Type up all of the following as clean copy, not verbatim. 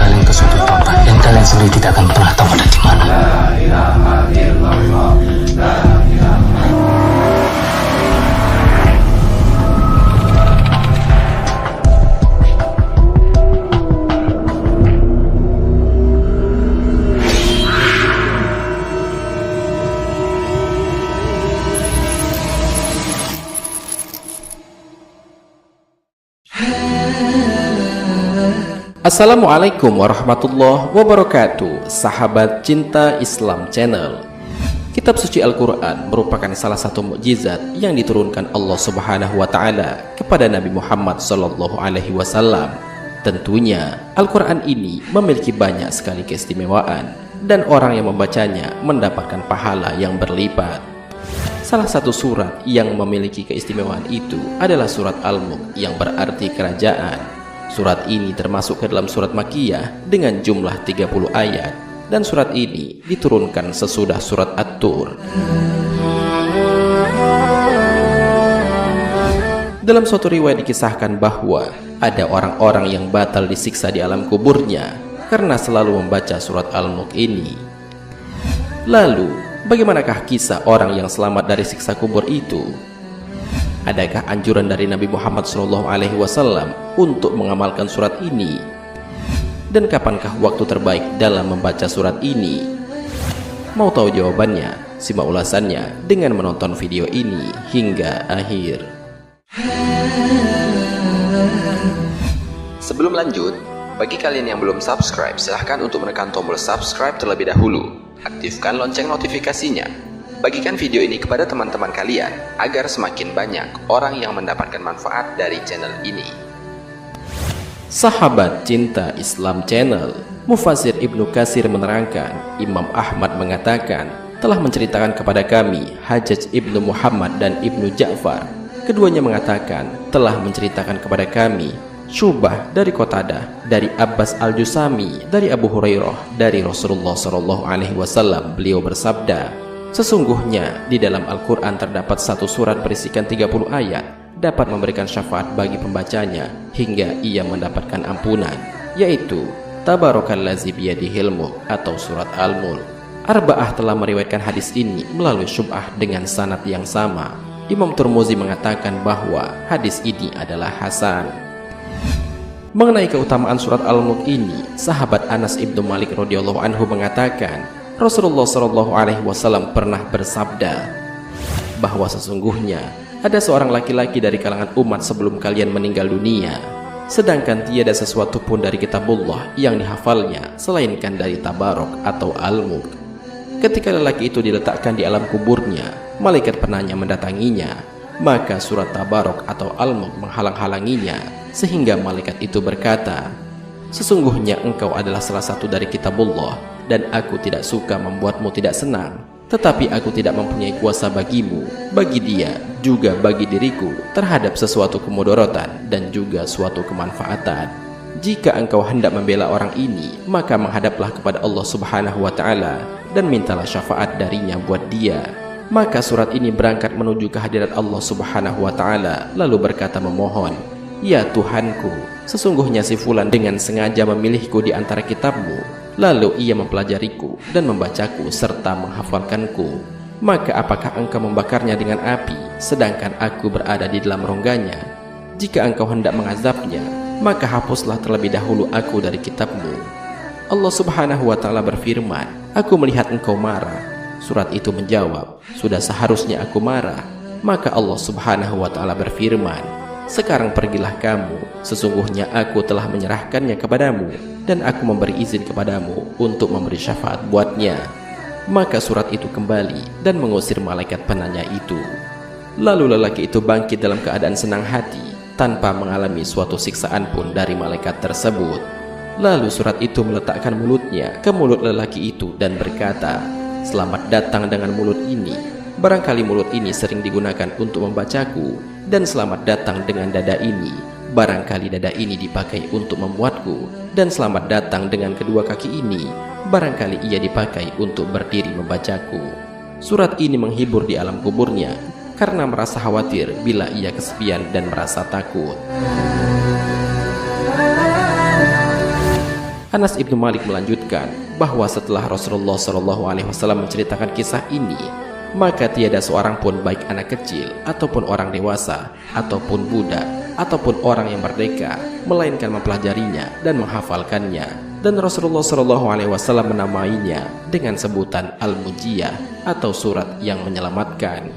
kalian ke suatu tempat yang kalian sendiri tidak akan pernah tahu ada di mana. Assalamualaikum warahmatullahi wabarakatuh, sahabat cinta Islam Channel. Kitab suci Al-Quran merupakan salah satu mukjizat yang diturunkan Allah Subhanahu wa Ta'ala kepada Nabi Muhammad SAW. Tentunya Al-Quran ini memiliki banyak sekali keistimewaan, dan orang yang membacanya mendapatkan pahala yang berlipat. Salah satu surat yang memiliki keistimewaan itu adalah surat Al-Mulk, yang berarti kerajaan. Surat ini termasuk ke dalam surat Makkiyah dengan jumlah 30 ayat, dan surat ini diturunkan sesudah surat At-Tur. Dalam suatu riwayat dikisahkan bahwa ada orang-orang yang batal disiksa di alam kuburnya karena selalu membaca surat Al-Mulk ini. Lalu, bagaimanakah kisah orang yang selamat dari siksa kubur itu? Adakah anjuran dari Nabi Muhammad SAW untuk mengamalkan surat ini? Dan kapankah waktu terbaik dalam membaca surat ini? Mau tahu jawabannya? Simak ulasannya dengan menonton video ini hingga akhir. Sebelum lanjut, bagi kalian yang belum subscribe, silahkan untuk menekan tombol subscribe terlebih dahulu. Aktifkan lonceng notifikasinya. Bagikan video ini kepada teman-teman kalian agar semakin banyak orang yang mendapatkan manfaat dari channel ini. Sahabat cinta Islam Channel, Mufasir Ibnu Katsir menerangkan, Imam Ahmad mengatakan telah menceritakan kepada kami Hajjaj Ibnu Muhammad dan Ibnu Ja'far. Keduanya mengatakan telah menceritakan kepada kami Syubah dari Qatadah, dari Abbas Al-Jusami, dari Abu Hurairah, dari Rasulullah SAW. Beliau bersabda, sesungguhnya di dalam Al-Quran terdapat satu surat berisikan 30 ayat, dapat memberikan syafaat bagi pembacanya hingga ia mendapatkan ampunan, yaitu Tabarakallazi biyadihil mulk atau surat Al-Mulk. Arba'ah telah meriwayatkan hadis ini melalui Syub'ah dengan sanad yang sama. Imam Tirmidzi mengatakan bahwa hadis ini adalah hasan. Mengenai keutamaan surat Al-Mulk ini, sahabat Anas ibnu Malik radhiyallahu anhu mengatakan, Rasulullah SAW pernah bersabda bahwa sesungguhnya ada seorang laki-laki dari kalangan umat sebelum kalian meninggal dunia, sedangkan tiada sesuatu pun dari kitabullah yang dihafalnya selainkan dari Tabarok atau Al-Mulk. Ketika lelaki itu diletakkan di alam kuburnya, malaikat penanya mendatanginya, maka surat Tabarok atau Al-Mulk menghalang-halanginya, sehingga malaikat itu berkata, sesungguhnya engkau adalah salah satu dari kitabullah, dan aku tidak suka membuatmu tidak senang, tetapi aku tidak mempunyai kuasa bagimu, bagi dia, juga bagi diriku, terhadap sesuatu kemudorotan dan juga suatu kemanfaatan. Jika engkau hendak membela orang ini, maka menghadaplah kepada Allah Subhanahu wa Ta'ala dan mintalah syafaat darinya buat dia. Maka surat ini berangkat menuju kehadirat Allah Subhanahu wa Ta'ala, lalu berkata memohon, ya Tuhanku, sesungguhnya si fulan dengan sengaja memilihku di antara kitabmu, lalu ia mempelajariku dan membacaku serta menghafalkanku. Maka apakah engkau membakarnya dengan api, sedangkan aku berada di dalam rongganya? Jika engkau hendak mengazabnya, maka hapuslah terlebih dahulu aku dari kitabmu. Allah Subhanahu wa Ta'ala berfirman, aku melihat engkau marah. Surat itu menjawab, sudah seharusnya aku marah. Maka Allah Subhanahu wa Ta'ala berfirman, sekarang pergilah kamu, sesungguhnya aku telah menyerahkannya kepadamu, dan aku memberi izin kepadamu untuk memberi syafaat buatnya. Maka surat itu kembali dan mengusir malaikat penanya itu. Lalu lelaki itu bangkit dalam keadaan senang hati, tanpa mengalami suatu siksaan pun dari malaikat tersebut. Lalu surat itu meletakkan mulutnya ke mulut lelaki itu dan berkata, selamat datang dengan mulut ini. Barangkali mulut ini sering digunakan untuk membacaku, dan selamat datang dengan dada ini. Barangkali dada ini dipakai untuk memuatku, dan selamat datang dengan kedua kaki ini. Barangkali ia dipakai untuk berdiri membacaku. Surat ini menghibur di alam kuburnya, karena merasa khawatir bila ia kesepian dan merasa takut. Anas ibnu Malik melanjutkan bahwa setelah Rasulullah SAW menceritakan kisah ini, maka tiada seorang pun baik anak kecil ataupun orang dewasa ataupun budak ataupun orang yang merdeka melainkan mempelajarinya dan menghafalkannya. Dan Rasulullah SAW menamainya dengan sebutan Al-Mujiyah atau surat yang menyelamatkan.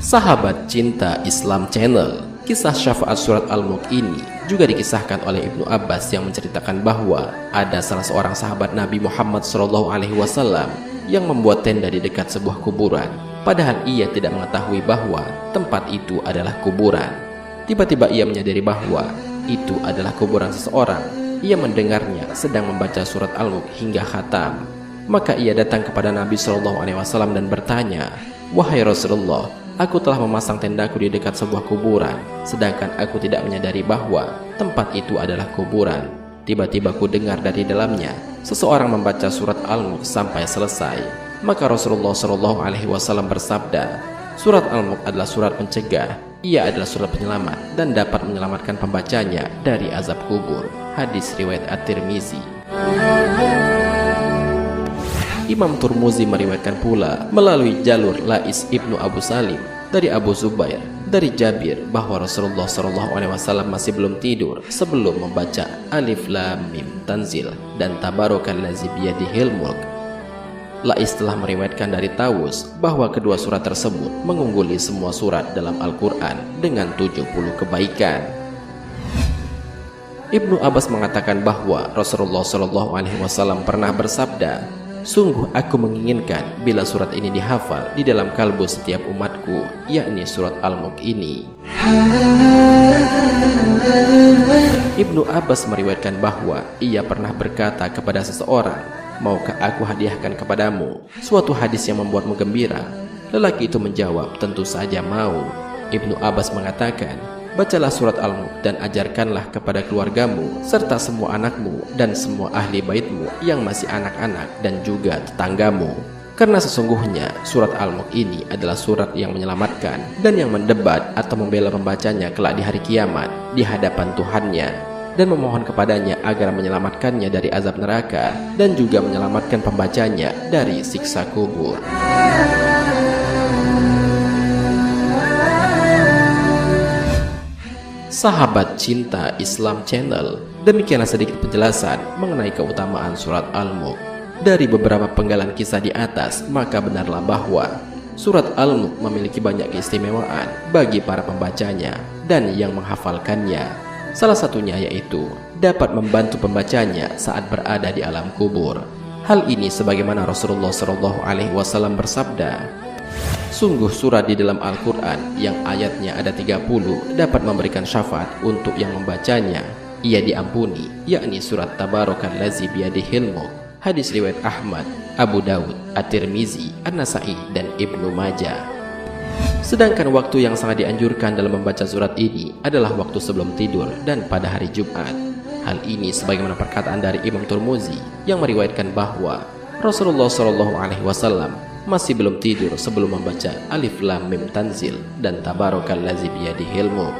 Sahabat cinta Islam Channel, kisah syafaat surat Al-Mulk ini juga dikisahkan oleh Ibnu Abbas yang menceritakan bahwa ada salah seorang sahabat Nabi Muhammad SAW yang membuat tenda di dekat sebuah kuburan, padahal ia tidak mengetahui bahwa tempat itu adalah kuburan. Tiba-tiba ia menyadari bahwa itu adalah kuburan seseorang. Ia mendengarnya sedang membaca surat Al-Mulk hingga khatam. Maka ia datang kepada Nabi SAW dan bertanya, "Wahai Rasulullah, aku telah memasang tendaku di dekat sebuah kuburan, sedangkan aku tidak menyadari bahwa tempat itu adalah kuburan. Tiba-tiba ku dengar dari dalamnya seseorang membaca surat Al-Mulk sampai selesai." Maka Rasulullah SAW bersabda, "Surat Al-Mulk adalah surat pencegah. Ia adalah surat penyelamat dan dapat menyelamatkan pembacanya dari azab kubur." Hadis riwayat At-Tirmizi. Imam Turmuzi meriwayatkan pula melalui jalur Lais ibnu Abu Salim dari Abu Zubair dari Jabir bahwa Rasulullah SAW masih belum tidur sebelum membaca Alif Lam Mim Tanzil dan Tabarakallazi biyadihil mulk. Lais telah meriwayatkan dari Tawus bahwa kedua surat tersebut mengungguli semua surat dalam Al-Quran dengan 70 kebaikan. Ibnu Abbas mengatakan bahwa Rasulullah SAW pernah bersabda, "Sungguh aku menginginkan bila surat ini dihafal di dalam kalbu setiap umatku, yakni surat Al-Mulk ini." Ibnu Abbas meriwayatkan bahwa ia pernah berkata kepada seseorang, "Maukah aku hadiahkan kepadamu suatu hadis yang membuatmu gembira?" Lelaki itu menjawab, "Tentu saja mau." Ibnu Abbas mengatakan, "Bacalah surat Al-Mulk dan ajarkanlah kepada keluargamu serta semua anakmu dan semua ahli baitmu yang masih anak-anak dan juga tetanggamu. Karena sesungguhnya surat Al-Mulk ini adalah surat yang menyelamatkan dan yang mendebat atau membela pembacanya kelak di hari kiamat di hadapan Tuhannya, dan memohon kepadanya agar menyelamatkannya dari azab neraka dan juga menyelamatkan pembacanya dari siksa kubur." Sahabat cinta Islam Channel, demikianlah sedikit penjelasan mengenai keutamaan surat Al-Mulk. Dari beberapa penggalan kisah di atas, maka benarlah bahwa surat Al-Mulk memiliki banyak keistimewaan bagi para pembacanya dan yang menghafalkannya. Salah satunya yaitu dapat membantu pembacanya saat berada di alam kubur. Hal ini sebagaimana Rasulullah SAW bersabda, "Sungguh surat di dalam Al-Quran yang ayatnya ada 30 dapat memberikan syafaat untuk yang membacanya. Ia diampuni, yakni surat Tabarakallazi biyadihil mulk." Hadis riwayat Ahmad, Abu Dawud, At-Tirmizi, An-Nasai, dan Ibnu Majah. Sedangkan waktu yang sangat dianjurkan dalam membaca surat ini adalah waktu sebelum tidur dan pada hari Jumat. Hal ini sebagaimana perkataan dari Imam Turmuzi yang meriwayatkan bahwa Rasulullah SAW masih belum tidur sebelum membaca Alif Lam Mim Tanzil dan Tabarakallazi biyadihil mulk.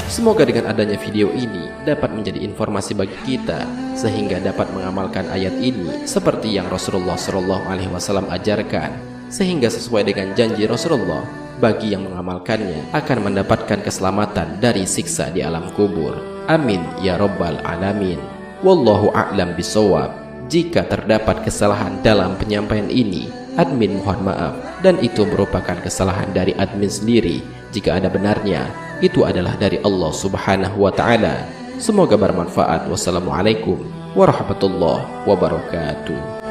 Semoga dengan adanya video ini dapat menjadi informasi bagi kita sehingga dapat mengamalkan ayat ini seperti yang Rasulullah SAW ajarkan, sehingga sesuai dengan janji Rasulullah, bagi yang mengamalkannya akan mendapatkan keselamatan dari siksa di alam kubur. Amin ya rabbal alamin. Wallahu a'lam bishawab. Jika terdapat kesalahan dalam penyampaian ini, admin mohon maaf, dan itu merupakan kesalahan dari admin sendiri. Jika ada benarnya, itu adalah dari Allah Subhanahu wa ta'ala. Semoga bermanfaat. Wassalamualaikum warahmatullahi wabarakatuh.